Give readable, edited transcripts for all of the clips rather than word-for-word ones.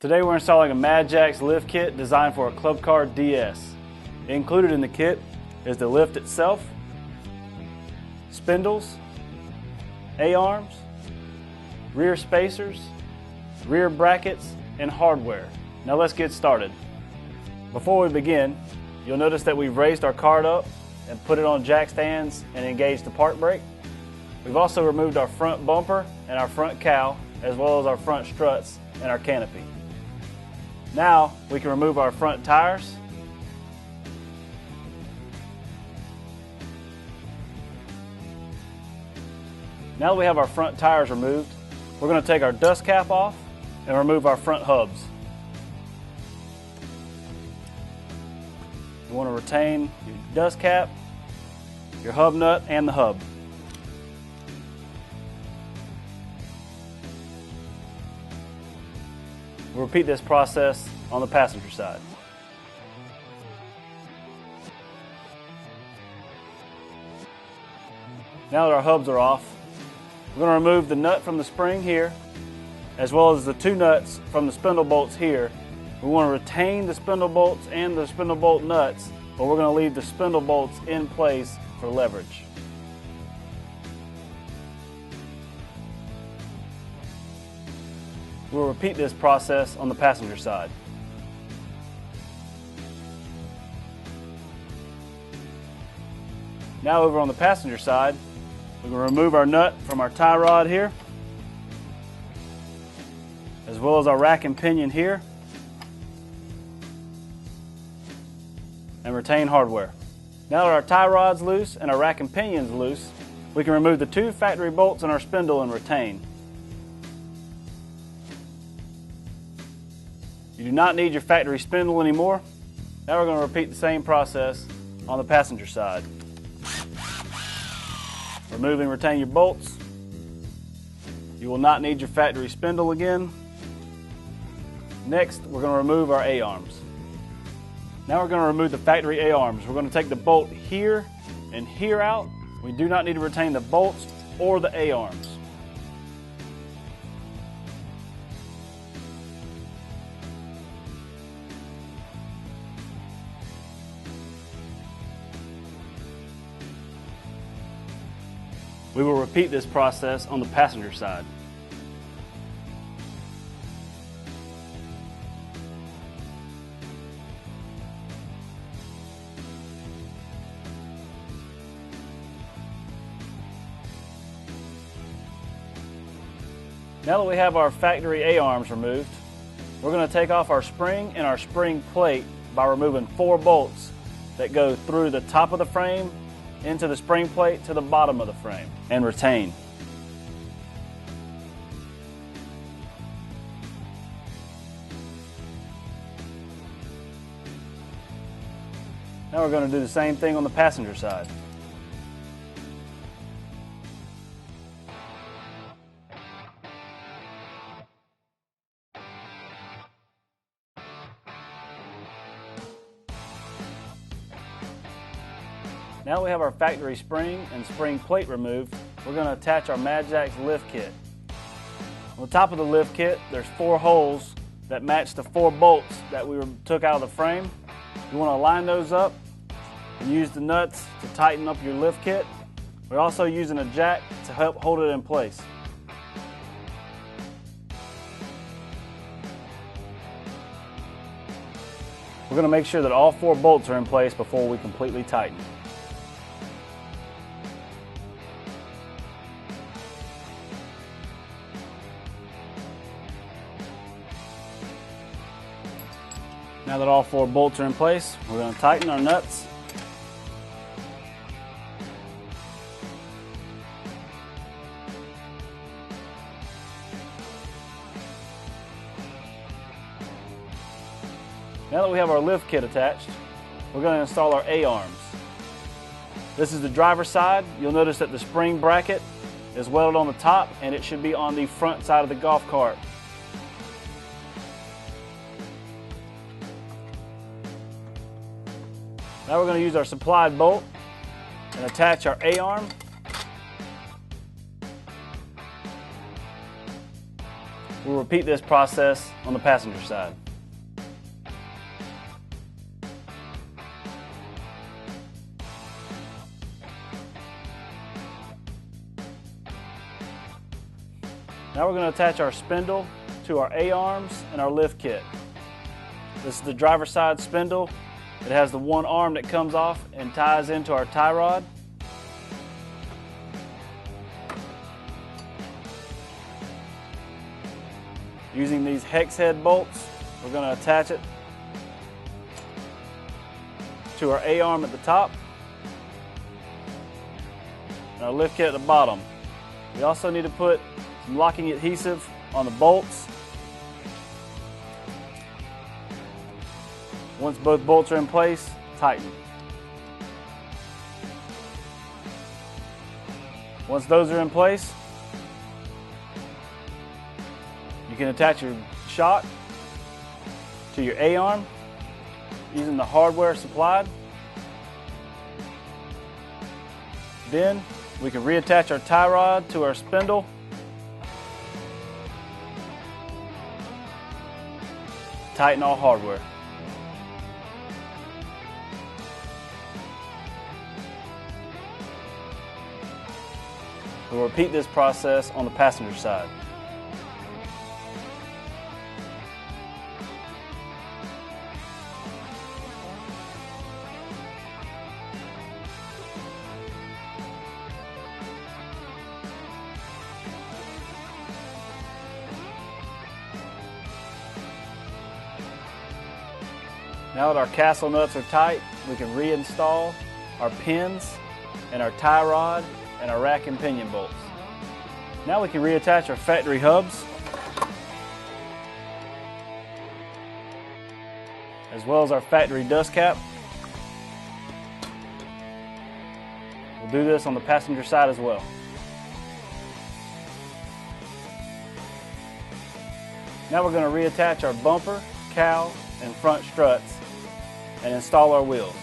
Today we're installing a Mad Jacks lift kit designed for a Club Car DS. Included in the kit is the lift itself, spindles, A-arms, rear spacers, rear brackets, and hardware. Now let's get started. Before we begin, you'll notice that we've raised our cart up and put it on jack stands and engaged the park brake. We've also removed our front bumper and our front cowl, as well as our front struts and our canopy. Now we can remove our front tires, now that we have our front tires removed, we're going to take our dust cap off and remove our front hubs. You want to retain your dust cap, your hub nut, and the hub. We'll repeat this process on the passenger side. Now that our hubs are off, we're going to remove the nut from the spring here, as well as the two nuts from the spindle bolts here. We want to retain the spindle bolts and the spindle bolt nuts, but we're going to leave the spindle bolts in place for leverage. We'll repeat this process on the passenger side. Now over on the passenger side, we're going to remove our nut from our tie rod here, as well as our rack and pinion here, and retain hardware. Now that our tie rod's loose and our rack and pinion's loose, we can remove the two factory bolts in our spindle and retain. You do not need your factory spindle anymore. Now we're going to repeat the same process on the passenger side. Remove and retain your bolts. You will not need your factory spindle again. Next, we're going to remove our A-arms. Now we're going to remove the factory A-arms. We're going to take the bolt here and here out. We do not need to retain the bolts or the A-arms. We will repeat this process on the passenger side. Now that we have our factory A-arms removed, we're going to take off our spring and our spring plate by removing 4 bolts that go through the top of the frame into the spring plate to the bottom of the frame and retain. Now we're going to do the same thing on the passenger side. Now that we have our factory spring and spring plate removed, we're going to attach our Mad Jacks lift kit. On the top of the lift kit, there's 4 holes that match the 4 bolts that we took out of the frame. You want to line those up and use the nuts to tighten up your lift kit. We're also using a jack to help hold it in place. We're going to make sure that all 4 bolts are in place before we completely tighten. Now that all 4 bolts are in place, we're going to tighten our nuts. Now that we have our lift kit attached, we're going to install our A-arms. This is the driver's side. You'll notice that the spring bracket is welded on the top, and it should be on the front side of the golf cart. Now we're going to use our supplied bolt and attach our A-arm. We'll repeat this process on the passenger side. Now we're going to attach our spindle to our A-arms and our lift kit. This is the driver's side spindle. It has the one arm that comes off and ties into our tie rod. Using these hex head bolts, we're going to attach it to our A-arm at the top and our lift kit at the bottom. We also need to put some locking adhesive on the bolts. Once both bolts are in place, tighten. Once those are in place, you can attach your shock to your A-arm using the hardware supplied. Then we can reattach our tie rod to our spindle. Tighten all hardware. We'll repeat this process on the passenger side. Now that our castle nuts are tight, we can reinstall our pins and our tie rod and our rack and pinion bolts. Now we can reattach our factory hubs, as well as our factory dust cap. We'll do this on the passenger side as well. Now we're going to reattach our bumper, cowl, and front struts and install our wheels.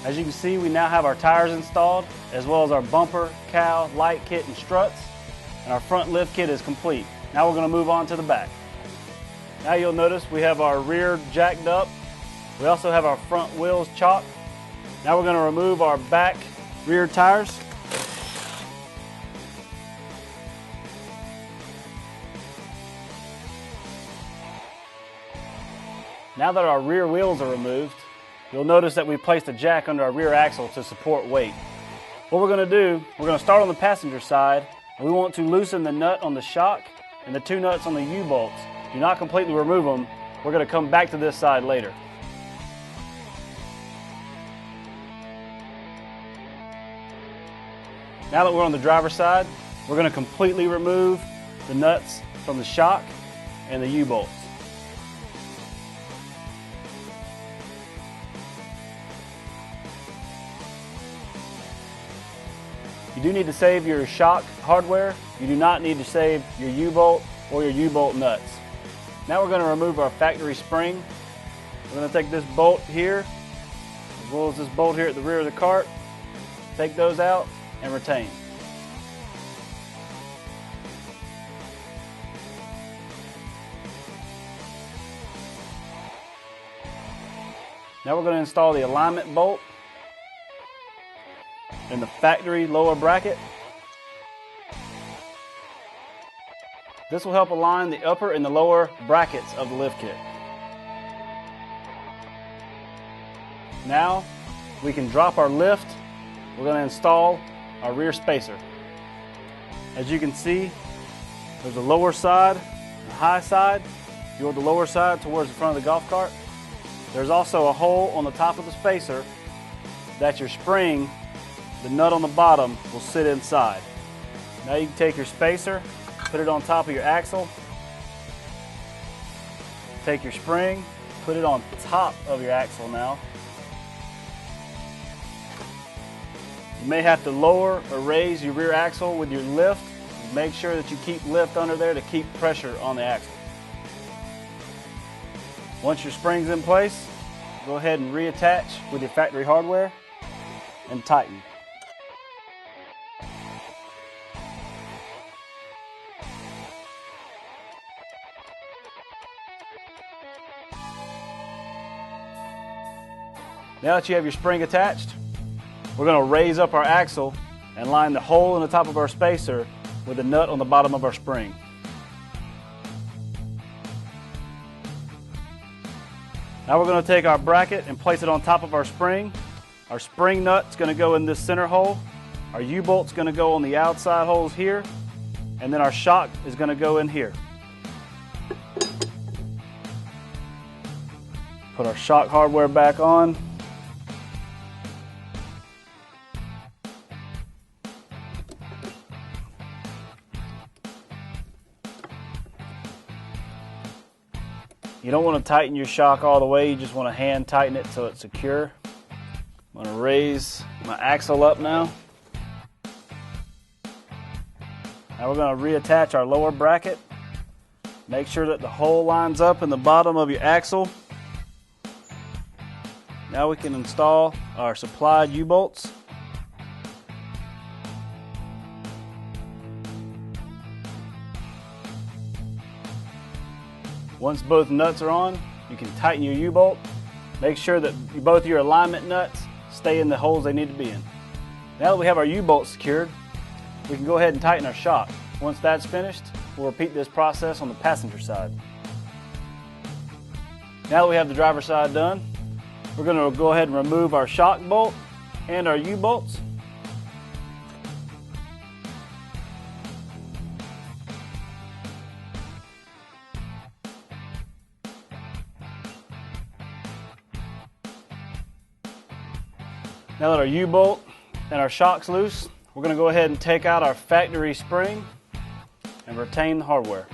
As you can see, we now have our tires installed, as well as our bumper, cowl, light kit, and struts, and our front lift kit is complete. Now we're going to move on to the back. Now you'll notice we have our rear jacked up. We also have our front wheels chocked. Now we're going to remove our back rear tires. Now that our rear wheels are removed, you'll notice that we placed a jack under our rear axle to support weight. What we're going to do, we're going to start on the passenger side, and we want to loosen the nut on the shock and the two nuts on the U-bolts. Do not completely remove them. We're going to come back to this side later. Now that we're on the driver's side, we're going to completely remove the nuts from the shock and the U-bolts. You do need to save your shock hardware. You do not need to save your U-bolt or your U-bolt nuts. Now we're going to remove our factory spring. We're going to take this bolt here, as well as this bolt here at the rear of the cart. Take those out and retain. Now we're going to install the alignment bolt in the factory lower bracket. This will help align the upper and the lower brackets of the lift kit. Now we can drop our lift. We're going to install our rear spacer. As you can see, there's a lower side and a high side. If you want the lower side towards the front of the golf cart, there's also a hole on the top of the spacer that your spring, the nut on the bottom, will sit inside. Now you can take your spacer, put it on top of your axle, take your spring, put it on top of your axle now. You may have to lower or raise your rear axle with your lift. Make sure that you keep lift under there to keep pressure on the axle. Once your spring's in place, go ahead and reattach with your factory hardware and tighten. Now that you have your spring attached, we're going to raise up our axle and line the hole in the top of our spacer with the nut on the bottom of our spring. Now we're going to take our bracket and place it on top of our spring. Our spring nut's going to go in this center hole. Our U-bolt's going to go on the outside holes here. And then our shock is going to go in here. Put our shock hardware back on. You don't want to tighten your shock all the way, you just want to hand tighten it so it's secure. I'm going to raise my axle up now. Now we're going to reattach our lower bracket. Make sure that the hole lines up in the bottom of your axle. Now we can install our supplied U-bolts. Once both nuts are on, you can tighten your U-bolt. Make sure that both your alignment nuts stay in the holes they need to be in. Now that we have our U-bolt secured, we can go ahead and tighten our shock. Once that's finished, we'll repeat this process on the passenger side. Now that we have the driver's side done, we're going to go ahead and remove our shock bolt and our U-bolts. Now that our U-bolt and our shock's loose, we're going to go ahead and take out our factory spring and retain the hardware.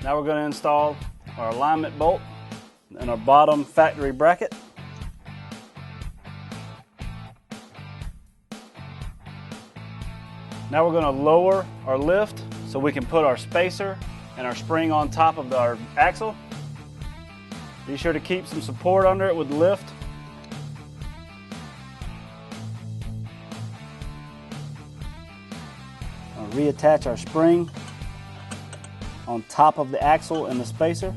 Now we're going to install our alignment bolt and our bottom factory bracket. Now we're going to lower our lift so we can put our spacer and our spring on top of our axle. Be sure to keep some support under it with the lift. I'll reattach our spring on top of the axle and the spacer.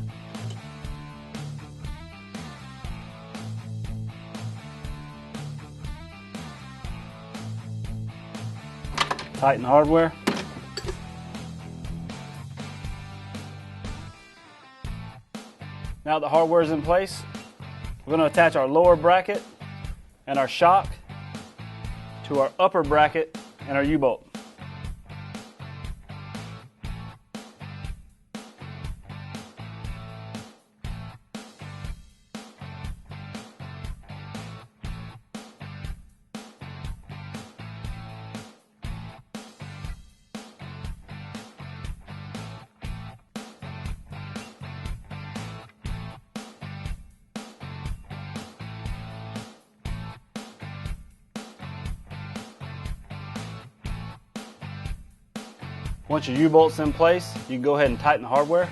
Tighten the hardware. Now that the hardware is in place, we're going to attach our lower bracket and our shock to our upper bracket and our U-bolt. Once your U-bolt's in place, you can go ahead and tighten the hardware.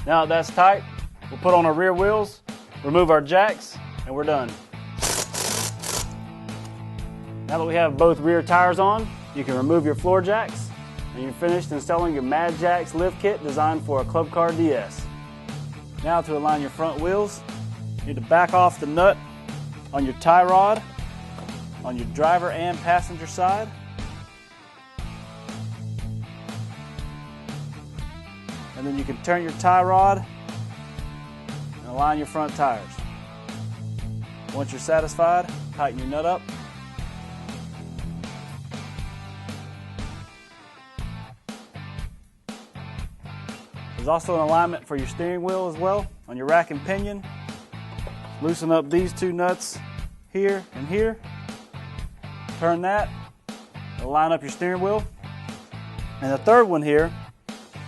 Now that that's tight, we'll put on our rear wheels, remove our jacks, and we're done. Now that we have both rear tires on, you can remove your floor jacks, and you're finished installing your Mad Jacks lift kit designed for a Club Car DS. Now to align your front wheels, you need to back off the nut on your tie rod on your driver and passenger side. And then you can turn your tie rod and align your front tires. Once you're satisfied, tighten your nut up. There's also an alignment for your steering wheel as well on your rack and pinion. Loosen up these two nuts here and here. Turn that, line up your steering wheel. And the third one here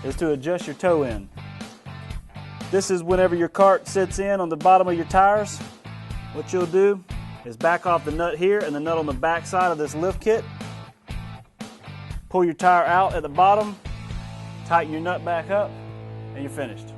is to adjust your toe in. This is whenever your cart sits in on the bottom of your tires. What you'll do is back off the nut here and the nut on the back side of this lift kit. Pull your tire out at the bottom, tighten your nut back up, and you're finished.